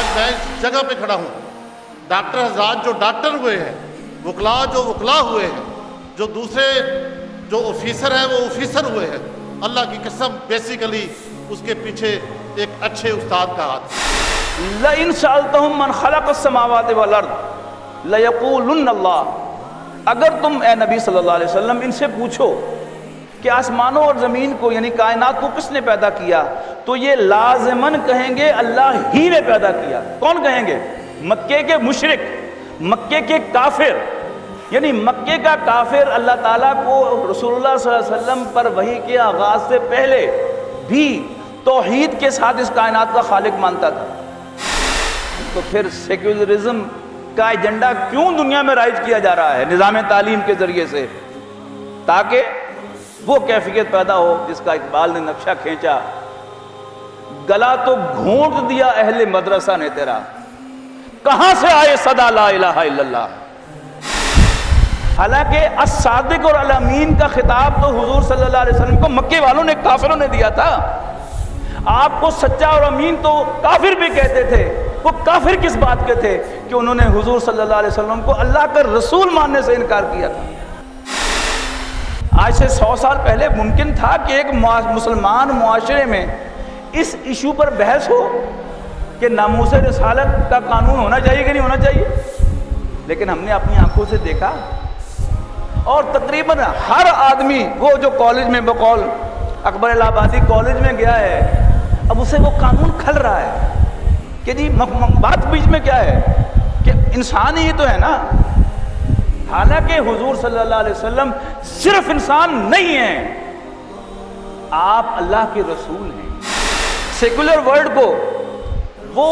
آج میں اس جگہ پہ کھڑا ہوں، ڈاکٹر حضرات جو ڈاکٹر ہوئے ہیں، وکلا جو وکلا ہوئے ہیں، جو دوسرے جو آفیسر ہیں وہ آفیسر ہوئے ہیں، اللہ کی قسم بیسیکلی اس کے پیچھے ایک اچھے استاد کا ہاتھ ہے۔ لَإِن سَأَلْتَهُم مَّنْ خَلَقَ السَّمَاوَاتِ وَالْأَرْضَ لَيَقُولُنَّ اللَّهُ، اگر تم اے نبی صلی اللہ علیہ وسلم ان سے پوچھو کہ آسمانوں اور زمین کو یعنی کائنات کو کس نے پیدا کیا، تو یہ لازماً کہیں گے اللہ ہی نے پیدا کیا۔ کون کہیں گے؟ مکے کے مشرک، مکے کے کافر، یعنی مکے کا کافر اللہ تعالیٰ کو رسول اللہ صلی اللہ علیہ وسلم پر وحی کے آغاز سے پہلے بھی توحید کے ساتھ اس کائنات کا خالق مانتا تھا۔ تو پھر سیکولرزم کا ایجنڈا کیوں دنیا میں رائج کیا جا رہا ہے نظام تعلیم کے ذریعے سے؟ تاکہ وہ کیفیت پیدا ہو جس کا اقبال نے نقشہ کھینچا، گلا تو گھونٹ دیا اہل مدرسہ نے تیرا، کہاں سے آئے صدا لا الہ الا اللہ۔ حالانکہ الصادق اور الامین کا خطاب تو حضور صلی اللہ علیہ وسلم کو مکے والوں نے، کافروں نے دیا تھا۔ آپ کو سچا اور امین تو کافر بھی کہتے تھے۔ وہ کافر کس بات کے تھے؟ کہ انہوں نے حضور صلی اللہ علیہ وسلم کو اللہ کا رسول ماننے سے انکار کیا تھا۔ آج سے 100 سال پہلے ممکن تھا کہ ایک مسلمان معاشرے میں اس ایشو پر بحث ہو کہ ناموس رسالت کا قانون ہونا چاہیے کہ نہیں ہونا چاہیے، لیکن ہم نے اپنی آنکھوں سے دیکھا اور تقریباً ہر آدمی، وہ جو کالج میں بقول اکبر الہ آبادی کالج میں گیا ہے، اب اسے وہ قانون کھل رہا ہے کہ جی بات بیچ میں کیا ہے کہ انسان ہی تو ہے نا۔ حالانکہ حضور صلی اللہ علیہ وسلم صرف انسان نہیں ہیں، آپ اللہ کے رسول ہیں۔ سیکولر ورلڈ کو وہ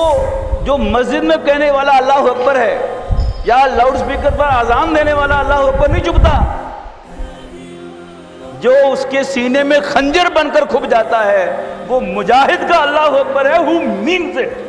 جو مسجد میں کہنے والا اللہ اکبر ہے یا لاؤڈ سپیکر پر اذان دینے والا اللہ اکبر نہیں چبھتا، جو اس کے سینے میں خنجر بن کر کھپ جاتا ہے وہ مجاہد کا اللہ اکبر ہے، who means it۔